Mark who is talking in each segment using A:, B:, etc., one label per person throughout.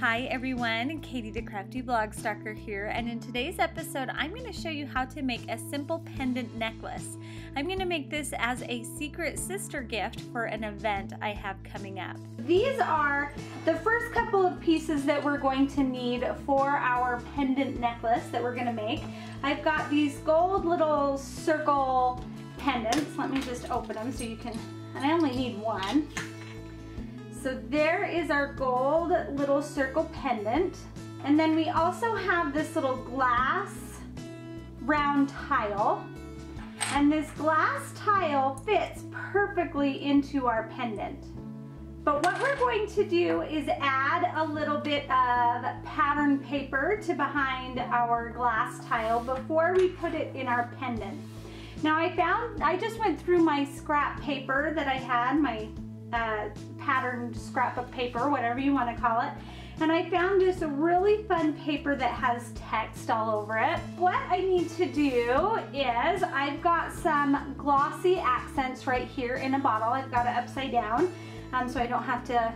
A: Hi everyone, Katie the Crafty Blog Stalker here, and in today's episode I'm going to show you how to make a simple pendant necklace. I'm going to make this as a secret sister gift for an event I have coming up. These are the first couple of pieces that we're going to need for our pendant necklace that we're going to make. I've got these gold little circle pendants. Let me just open them so you can, and I only need one. So there is our gold little circle pendant. And then we also have this little glass round tile. And this glass tile fits perfectly into our pendant. But what we're going to do is add a little bit of pattern paper to behind our glass tile before we put it in our pendant. Now I just went through my scrap paper that I had, my patterned scrap of paper, whatever you want to call it, and I found this really fun paper that has text all over it. What I need to do is I've got some glossy accents right here in a bottle. I've got it upside down so I don't have to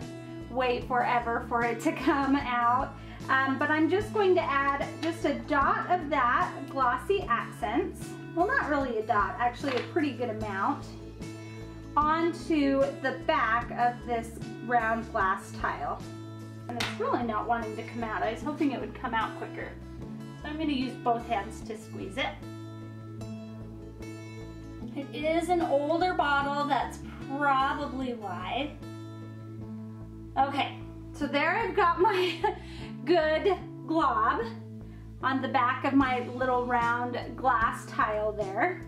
A: wait forever for it to come out, but I'm just going to add just a dot of that glossy accents, well, not really a dot, actually a pretty good amount, onto the back of this round glass tile. And it's really not wanting to come out. I was hoping it would come out quicker. So I'm going to use both hands to squeeze it. It is an older bottle, that's probably why. Okay, so there I've got my good glob on the back of my little round glass tile there.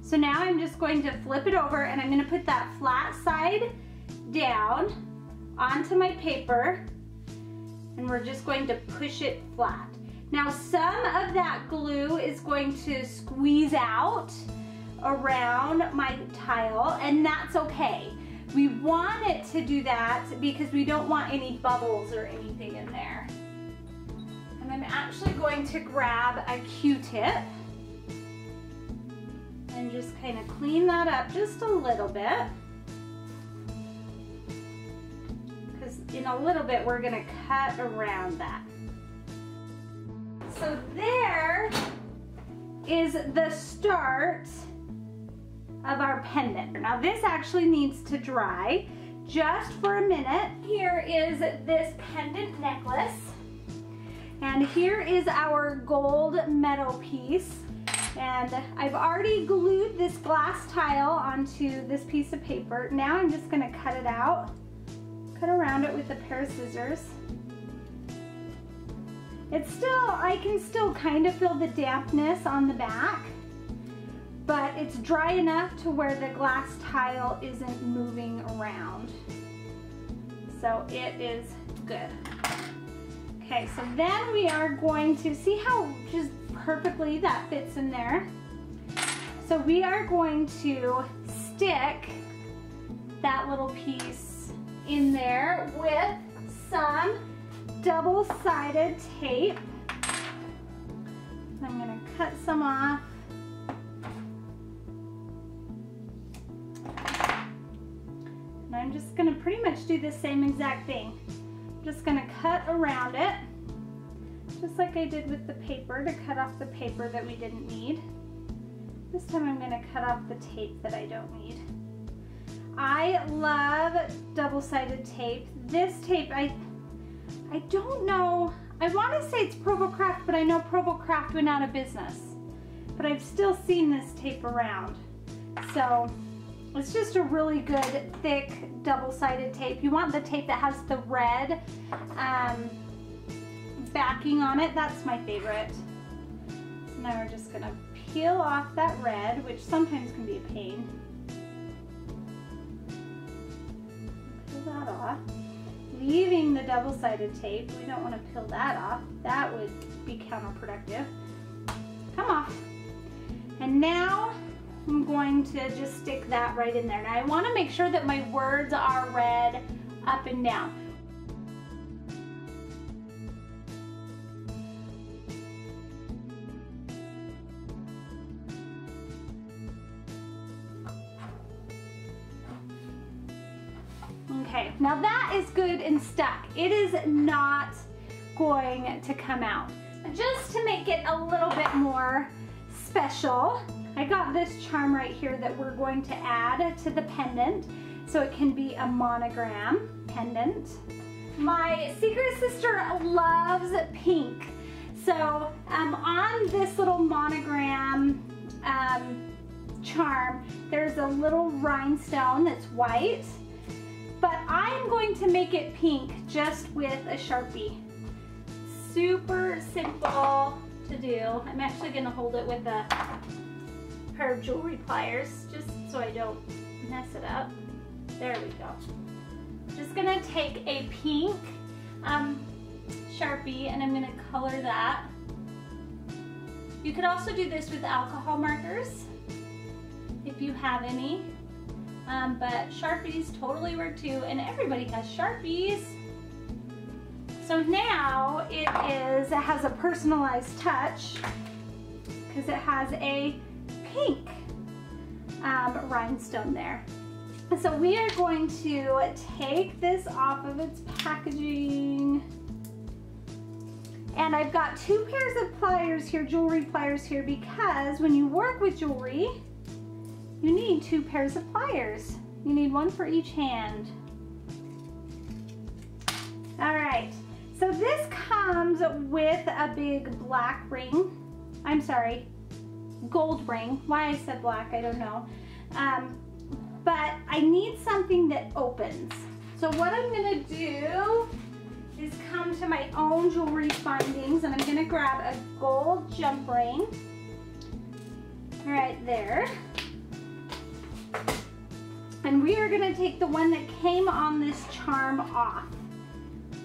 A: So now I'm just going to flip it over and I'm going to put that flat side down onto my paper and we're just going to push it flat. Now some of that glue is going to squeeze out around my tile, and that's okay. We want it to do that because we don't want any bubbles or anything in there. And I'm actually going to grab a Q-tip and just kind of clean that up just a little bit, because in a little bit we're going to cut around that. So there is the start of our pendant. Now this actually needs to dry just for a minute. Here is this pendant necklace, and here is our gold metal piece. And I've already glued this glass tile onto this piece of paper. Now I'm just going to cut it out, cut around it with a pair of scissors. It's still, I can still kind of feel the dampness on the back, but it's dry enough to where the glass tile isn't moving around. So it is good. Okay, so then we are going to see how just perfectly that fits in there. So we are going to stick that little piece in there with some double-sided tape. I'm going to cut some off. And I'm just going to pretty much do the same exact thing. I'm just going to cut around it, just like I did with the paper, to cut off the paper that we didn't need. This time I'm going to cut off the tape that I don't need. I love double-sided tape. This tape, I don't know, I want to say it's Provo Craft, but I know Provo Craft went out of business. But I've still seen this tape around. So it's just a really good, thick, double-sided tape. You want the tape that has the red backing on it. That's my favorite. So now we're just going to peel off that red, which sometimes can be a pain. Peel that off. Leaving the double-sided tape. We don't want to peel that off. That would be counterproductive. Come off. And now I'm going to just stick that right in there. Now I want to make sure that my words are read up and down. Okay, Okay, now that is good and stuck. It is not going to come out. Just to make it a little bit more special, I got this charm right here that we're going to add to the pendant so it can be a monogram pendant. My secret sister loves pink. So on this little monogram charm, there's a little rhinestone that's white, but I'm going to make it pink just with a Sharpie. Super simple to do. I'm actually gonna hold it with a pair of jewelry pliers just so I don't mess it up. There we go. Just gonna take a pink Sharpie and I'm gonna color that. You could also do this with alcohol markers if you have any, but Sharpies totally work too, and everybody has Sharpies. So now it has a personalized touch because it has a pink rhinestone there. So we are going to take this off of its packaging. And I've got 2 pairs of pliers here, jewelry pliers here, because when you work with jewelry, you need 2 pairs of pliers. You need 1 for each hand. All right, so this comes with a big black ring. I'm sorry, gold ring. Why I said black, I don't know. But I need something that opens. So what I'm gonna do is come to my own jewelry findings, and I'm gonna grab a gold jump ring right there. And we are gonna take the one that came on this charm off.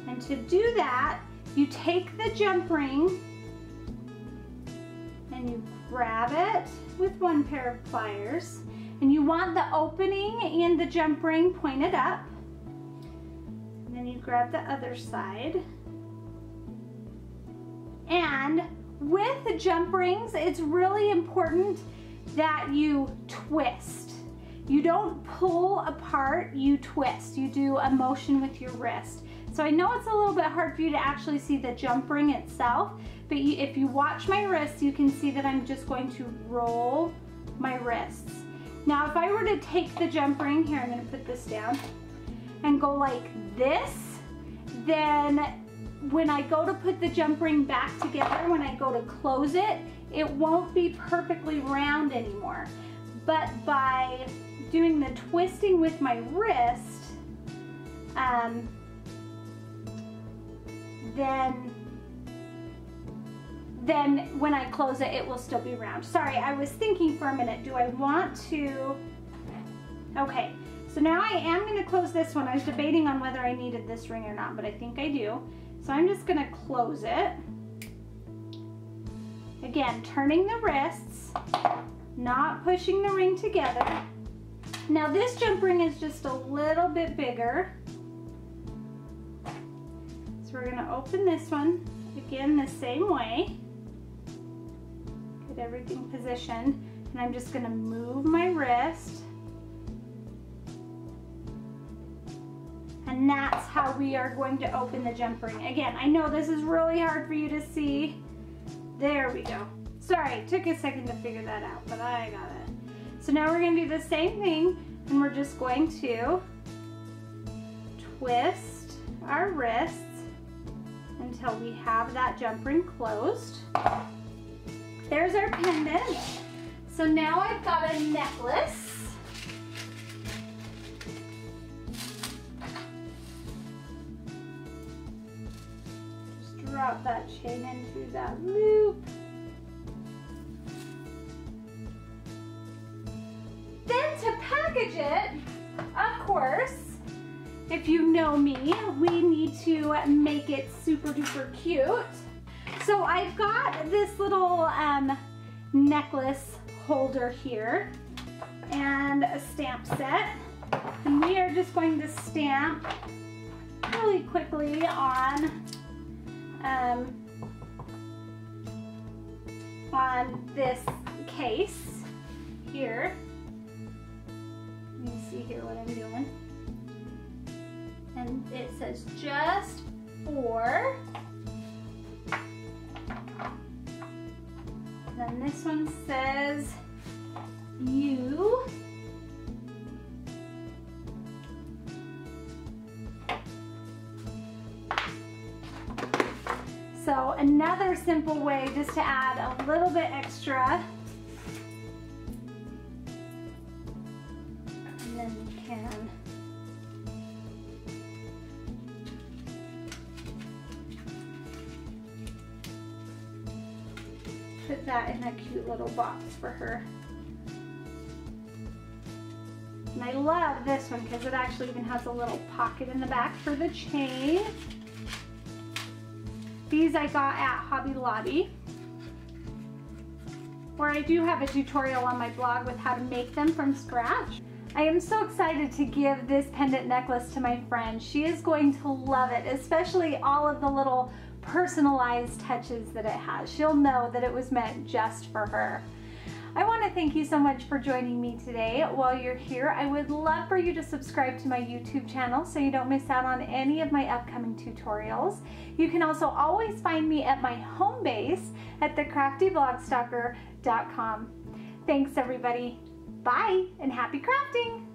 A: And to do that, you take the jump ring and you grab it with 1 pair of pliers, and you want the opening in the jump ring pointed up. And then you grab the other side. And with the jump rings, it's really important that you twist. You don't pull apart, you twist. You do a motion with your wrist. So I know it's a little bit hard for you to actually see the jump ring itself, but if you watch my wrists, you can see that I'm just going to roll my wrists. Now if I were to take the jump ring, here I'm gonna put this down, and go like this, then when I go to put the jump ring back together, when I go to close it, it won't be perfectly round anymore. But by doing the twisting with my wrist, then when I close it, it will still be round. Sorry, I was thinking for a minute, do I want to? Okay, so now I am gonna close this one. I was debating on whether I needed this ring or not, but I think I do. So I'm just gonna close it. Again, turning the wrists, not pushing the ring together. Now this jump ring is just a little bit bigger. So we're gonna open this one, again, the same way. Get everything positioned, and I'm just gonna move my wrist. And that's how we are going to open the jump ring. Again, I know this is really hard for you to see. There we go. Sorry, it took a second to figure that out, but I got it. So now we're gonna do the same thing, and we're just going to twist our wrists until we have that jump ring closed. There's our pendant. So now I've got a necklace. Just drop that chain in through that loop. Then to package it, of course, if you know me, we need to make it super duper cute. So I've got this little necklace holder here and a stamp set. And we are just going to stamp really quickly on this case here. Let me see here what I'm doing. And it says just for. And then this one says you. So another simple way just to add a little bit extra. And then you can put that in a cute little box for her. And I love this one because it actually even has a little pocket in the back for the chain. These I got at Hobby Lobby, where I do have a tutorial on my blog with how to make them from scratch. I am so excited to give this pendant necklace to my friend. She is going to love it, especially all of the little personalized touches that it has. She'll know that it was meant just for her. I want to thank you so much for joining me today. While you're here, I would love for you to subscribe to my YouTube channel so you don't miss out on any of my upcoming tutorials. You can also always find me at my home base at thecraftyblogstalker.com. Thanks everybody. Bye and happy crafting!